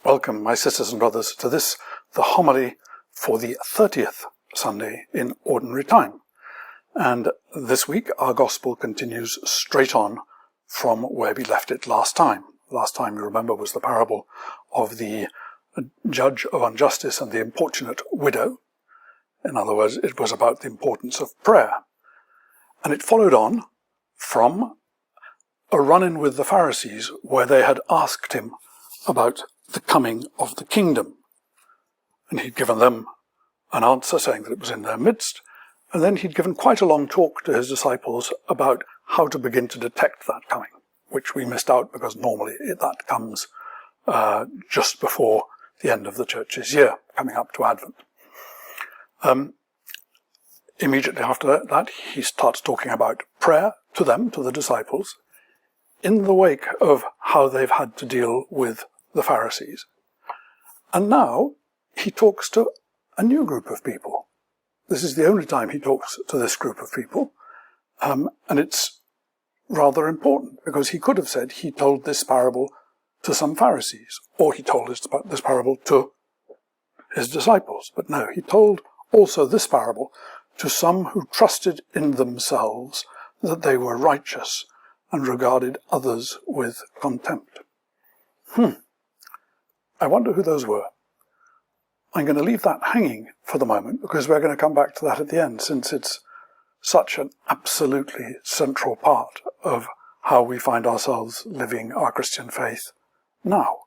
Welcome, my sisters and brothers, to this, the homily for the 30th Sunday in Ordinary Time. And this week our Gospel continues straight on from where we left it last time. Last time, you remember, was the parable of the judge of injustice and the importunate widow. In other words, it was about the importance of prayer. And it followed on from a run-in with the Pharisees where they had asked him about the coming of the kingdom. And he'd given them an answer saying that it was in their midst, and then he'd given quite a long talk to his disciples about how to begin to detect that coming, which we missed out because normally that comes just before the end of the church's year, coming up to Advent. Immediately after that, he starts talking about prayer to them, to the disciples, in the wake of how they've had to deal with the Pharisees. And now he talks to a new group of people. This is the only time he talks to this group of people. And it's rather important because he could have said he told this parable to some Pharisees, or he told this parable to his disciples. But no, he told also this parable to some who trusted in themselves that they were righteous and regarded others with contempt. I wonder who those were. I'm going to leave that hanging for the moment because we're going to come back to that at the end, since it's such an absolutely central part of how we find ourselves living our Christian faith now.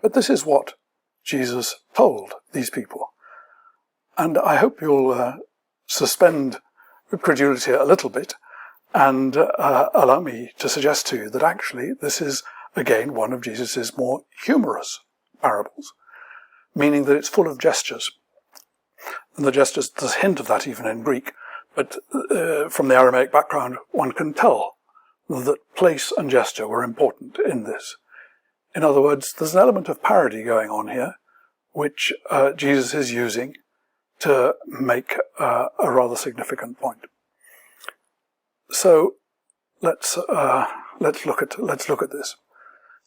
But this is what Jesus told these people. And I hope you'll suspend credulity a little bit and allow me to suggest to you that actually this is again one of Jesus' more humorous parables, meaning that it's full of gestures. And the gestures, there's a hint of that even in Greek, but from the Aramaic background one can tell that place and gesture were important in this. In other words, there's an element of parody going on here, which Jesus is using to make a rather significant point. So let's look at this.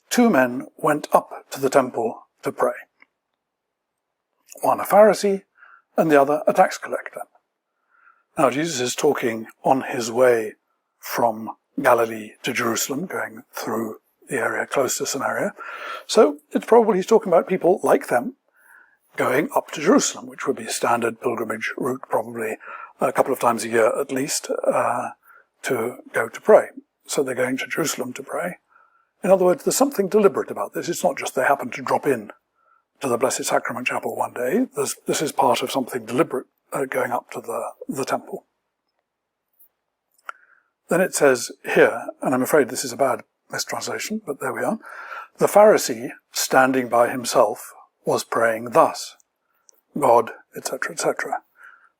Two men went up to the temple to pray. One a Pharisee and the other a tax collector. Now Jesus is talking on his way from Galilee to Jerusalem, going through the area close to Samaria. So it's probably he's talking about people like them going up to Jerusalem, which would be a standard pilgrimage route, probably a couple of times a year at least, to go to pray. So they're going to Jerusalem to pray. In other words, there's something deliberate about this. It's not just they happen to drop in to the Blessed Sacrament Chapel one day. This is part of something deliberate going up to the temple. Then it says here, and I'm afraid this is a bad mistranslation, but there we are. The Pharisee, standing by himself, was praying thus, God, etc., etc.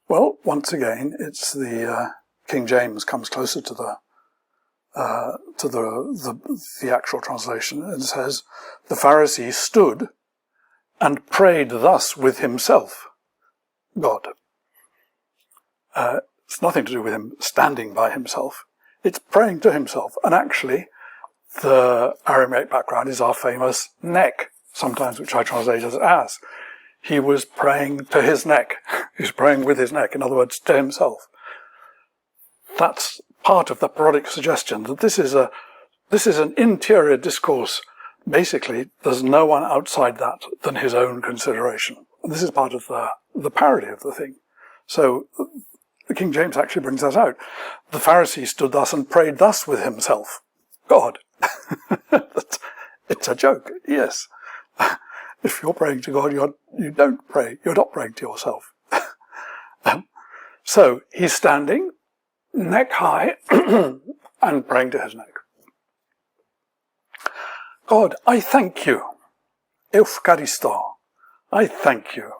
Well, once again, it's the King James comes closer to the actual translation, and says, the Pharisee stood and prayed thus with himself, God. It's nothing to do with him standing by himself. It's praying to himself. And actually, the Aramaic background is our famous neck, sometimes which I translate as. He was praying to his neck. He was praying with his neck, in other words, to himself. That's part of the parodic suggestion that this is an interior discourse. Basically, there's no one outside that than his own consideration. And this is part of the parody of the thing. So the King James actually brings that out. The Pharisee stood thus and prayed thus with himself, God. It's a joke, yes. If you're praying to God, you don't pray. You're not praying to yourself. So he's standing, neck high, and praying to his neck. God, I thank you. Eucharisto. I thank you,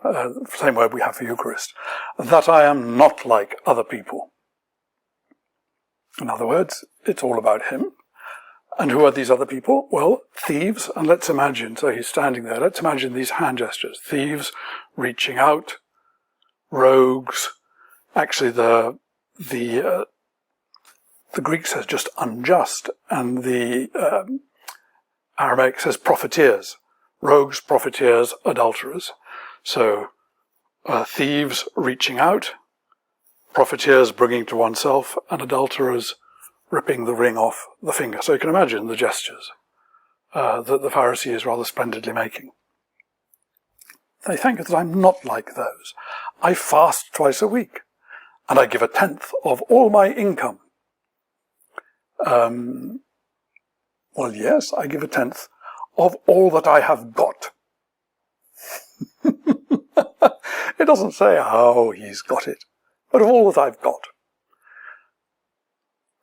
same word we have for Eucharist, that I am not like other people. In other words, it's all about him. And who are these other people? Well, thieves, and let's imagine, so he's standing there, let's imagine these hand gestures. Thieves reaching out, rogues. Actually, the Greek says just unjust, and the Aramaic says profiteers, rogues, profiteers, adulterers. So thieves reaching out, profiteers bringing to oneself, and adulterers ripping the ring off the finger. So you can imagine the gestures that the Pharisee is rather splendidly making. They thank you that I'm not like those. I fast twice a week, and I give a tenth of all my income. Well, yes, I give a tenth of all that I have got. It doesn't say how he's got it, but of all that I've got.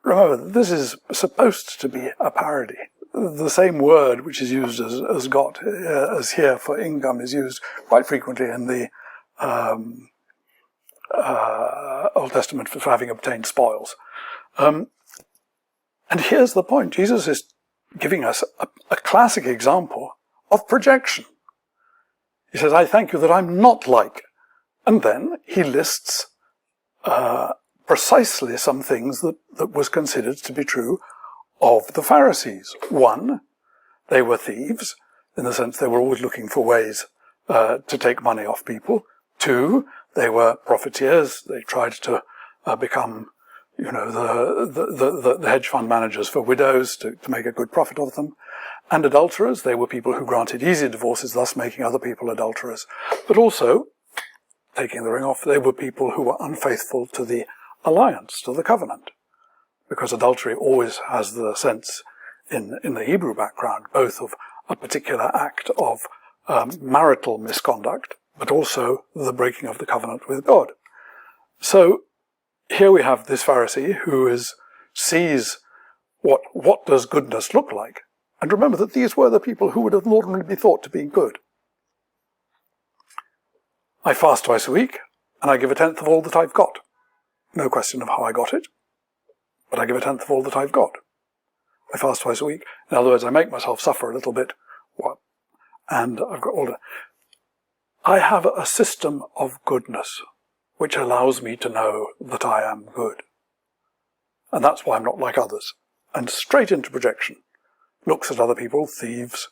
Remember, this is supposed to be a parody. The same word which is used as got, as here for income, is used quite frequently in the Old Testament for having obtained spoils. And here's the point. Jesus is giving us a classic example of projection. He says, I thank you that I'm not like. And then he lists precisely some things that was considered to be true of the Pharisees. One, they were thieves, in the sense they were always looking for ways to take money off people. Two, they were profiteers. They tried to become, the hedge fund managers for widows to make a good profit of them. And adulterers, they were people who granted easy divorces, thus making other people adulterers. But also, taking the ring off, they were people who were unfaithful to the alliance, to the covenant. Because adultery always has the sense in the Hebrew background, both of a particular act of marital misconduct, but also the breaking of the covenant with God. So here we have this Pharisee who sees what does goodness look like. And remember that these were the people who would have normally be thought to be good. I fast twice a week, and I give a tenth of all that I've got. No question of how I got it, but I give a tenth of all that I've got. I fast twice a week. In other words, I make myself suffer a little bit, and I've got all that. I have a system of goodness which allows me to know that I am good. And that's why I'm not like others. And straight into projection. Looks at other people, thieves,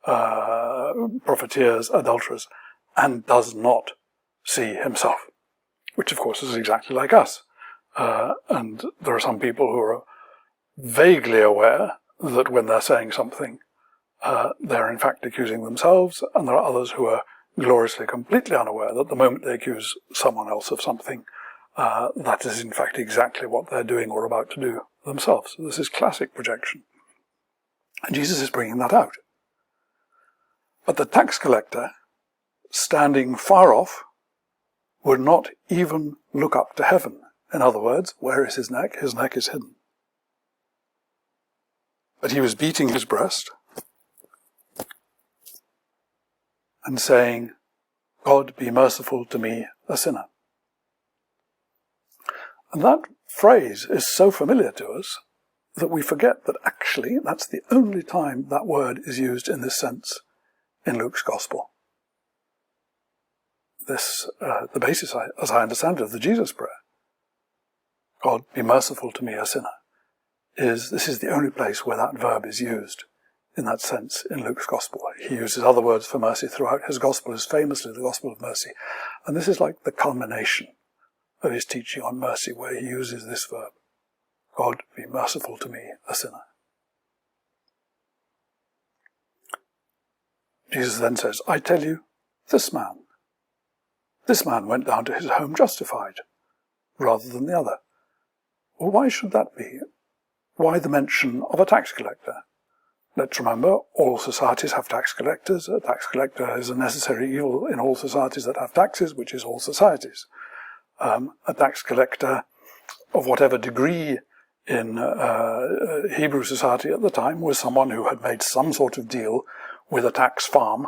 profiteers, adulterers, and does not see himself, which of course is exactly like us. And there are some people who are vaguely aware that when they're saying something, they're in fact accusing themselves, and there are others who are gloriously completely unaware that the moment they accuse someone else of something, that is in fact exactly what they're doing or about to do themselves. So this is classic projection. And Jesus is bringing that out. But the tax collector, standing far off, would not even look up to heaven. In other words, where is his neck? His neck is hidden. But he was beating his breast and saying, God, be merciful to me, a sinner. And that phrase is so familiar to us that we forget that actually that's the only time that word is used in this sense in Luke's Gospel. The basis, as I understand it, of the Jesus prayer, God, be merciful to me, a sinner, this is the only place where that verb is used in that sense in Luke's Gospel. He uses other words for mercy throughout. His Gospel is famously the Gospel of mercy. And this is like the culmination of his teaching on mercy, where he uses this verb. God, be merciful to me, a sinner. Jesus then says, I tell you, this man went down to his home justified, rather than the other. Well, why should that be? Why the mention of a tax collector? Let's remember, all societies have tax collectors. A tax collector is a necessary evil in all societies that have taxes, which is all societies. A tax collector of whatever degree in Hebrew society at the time was someone who had made some sort of deal with a tax farm,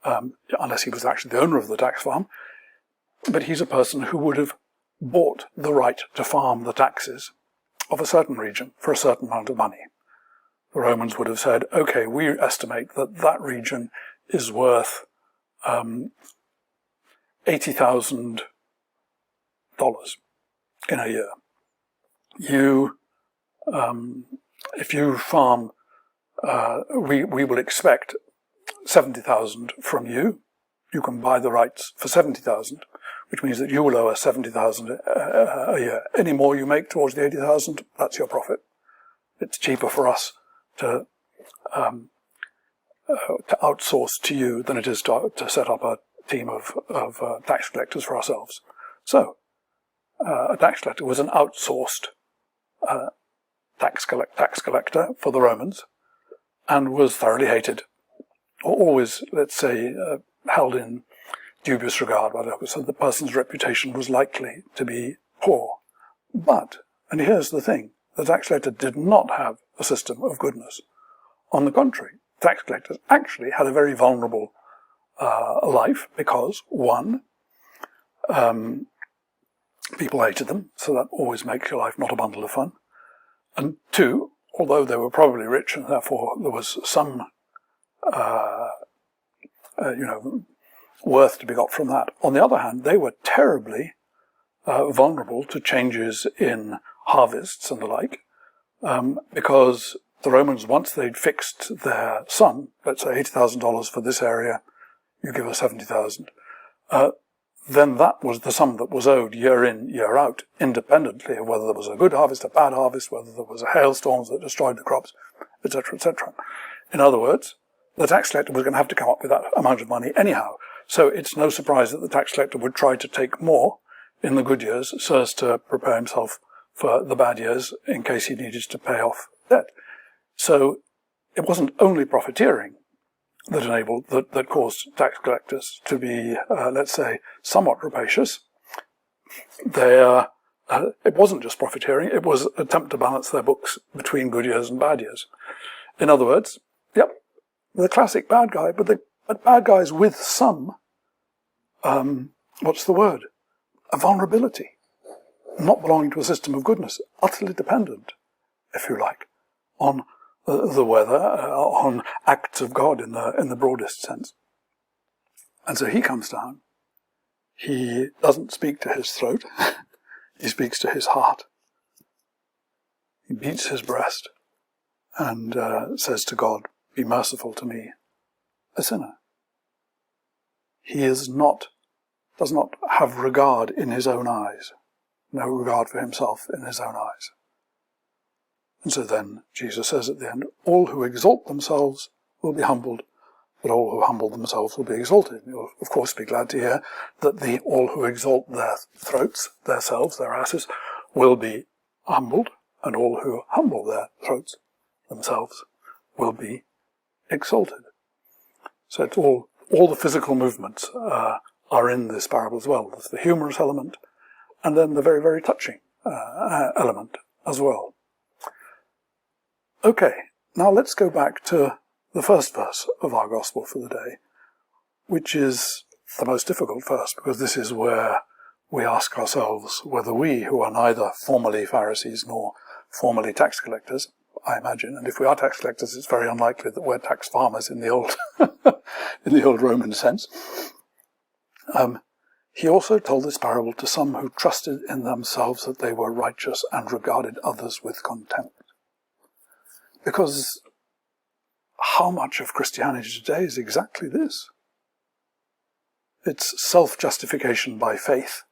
unless he was actually the owner of the tax farm. But he's a person who would have bought the right to farm the taxes of a certain region for a certain amount of money. The Romans would have said, okay, we estimate that that region is worth $80,000 in a year. If you farm we will expect 70,000 from you. You can buy the rights for 70,000, which means that you will owe us 70,000 a year. Any more you make towards the 80,000, that's your profit. It's cheaper for us to outsource to you than it is to set up a team of tax collectors for ourselves. So, a tax collector was an outsourced tax collector for the Romans, and was thoroughly hated, or always, let's say, held in dubious regard by the locals, so the person's reputation was likely to be poor. But, and here's the thing, the tax collector did not have a system of goodness. On the contrary, tax collectors actually had a very vulnerable life because, one, people hated them, so that always makes your life not a bundle of fun. And two, although they were probably rich and therefore there was some, worth to be got from that. On the other hand, they were terribly vulnerable to changes in harvests and the like, because the Romans, once they'd fixed their sum, let's say $80,000 for this area, you give us 70,000, then that was the sum that was owed year in, year out, independently of whether there was a good harvest, a bad harvest, whether there was a hailstorm that destroyed the crops, etc., etc. In other words, the tax collector was going to have to come up with that amount of money anyhow. So it's no surprise that the tax collector would try to take more in the good years so as to prepare himself for the bad years in case he needed to pay off debt. So it wasn't only profiteering that caused tax collectors to be, let's say, somewhat rapacious. It wasn't just profiteering, it was an attempt to balance their books between good years and bad years. In other words, yep, the classic bad guy, but bad guys with some, what's the word? A vulnerability. Not belonging to a system of goodness, utterly dependent, if you like, on the weather, on acts of God in the broadest sense. And so he comes down. He doesn't speak to his throat. He speaks to his heart. He beats his breast and says to God, "Be merciful to me, a sinner." He does not have regard in his own eyes, no regard for himself in his own eyes. And so then Jesus says at the end, all who exalt themselves will be humbled, but all who humble themselves will be exalted. You'll, of course, be glad to hear that all who exalt their throats, their selves, their asses, will be humbled, and all who humble their throats, themselves, will be exalted. So it's all the physical movements are in this parable as well. There's the humorous element, and then the very, very touching element as well. Okay, now let's go back to the first verse of our Gospel for the day, which is the most difficult verse, because this is where we ask ourselves whether we, who are neither formerly Pharisees nor formerly tax collectors, I imagine, and if we are tax collectors, it's very unlikely that we're tax farmers in the old in the old Roman sense. He also told this parable to some who trusted in themselves that they were righteous and regarded others with contempt. Because how much of Christianity today is exactly this? It's self-justification by faith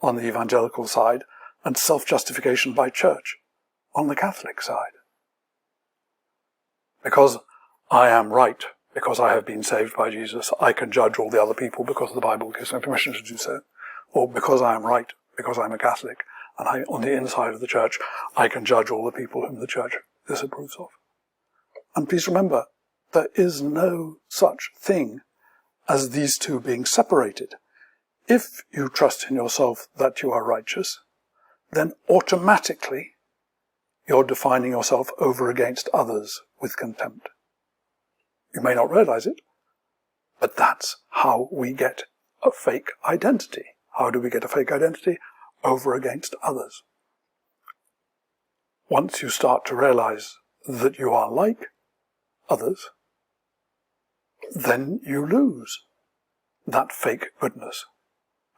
on the evangelical side, and self-justification by church on the Catholic side. Because I am right, because I have been saved by Jesus, I can judge all the other people because the Bible gives me permission to do so. Or because I am right, because I'm a Catholic, and on the inside of the church, I can judge all the people whom the church disapproves of. And please remember, there is no such thing as these two being separated. If you trust in yourself that you are righteous, then automatically you're defining yourself over against others with contempt. You may not realize it, but that's how we get a fake identity. How do we get a fake identity? Over against others. Once you start to realize that you are like others, then you lose that fake goodness.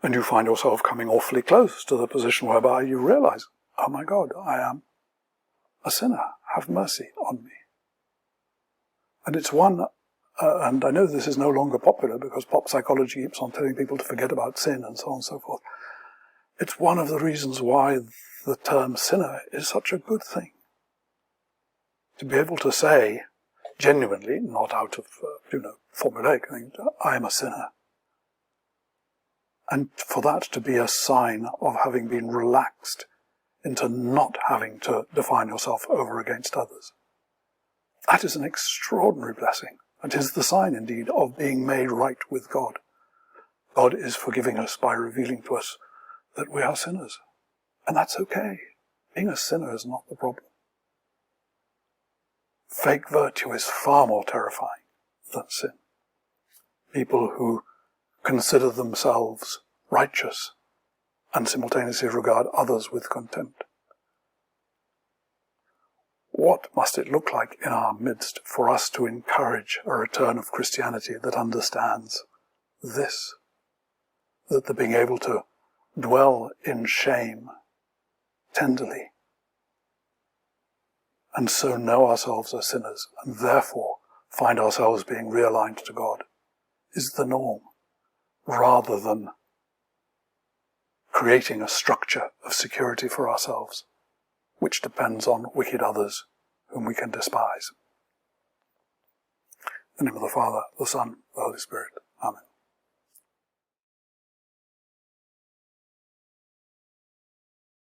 And you find yourself coming awfully close to the position whereby you realize, oh my God, I am a sinner. Have mercy on me. And it's one, and I know this is no longer popular because pop psychology keeps on telling people to forget about sin and so on and so forth. It's one of the reasons why the term sinner is such a good thing. To be able to say, genuinely, not out of, formulaic things, I am a sinner. And for that to be a sign of having been relaxed into not having to define yourself over against others. That is an extraordinary blessing. It is the sign, indeed, of being made right with God. God is forgiving us by revealing to us that we are sinners. And that's okay. Being a sinner is not the problem. Fake virtue is far more terrifying than sin. People who consider themselves righteous and simultaneously regard others with contempt. What must it look like in our midst for us to encourage a return of Christianity that understands this? That the being able to dwell in shame tenderly and so know ourselves as sinners and therefore find ourselves being realigned to God is the norm, rather than creating a structure of security for ourselves which depends on wicked others whom we can despise. In the name of the Father, the Son, the Holy Spirit. Amen.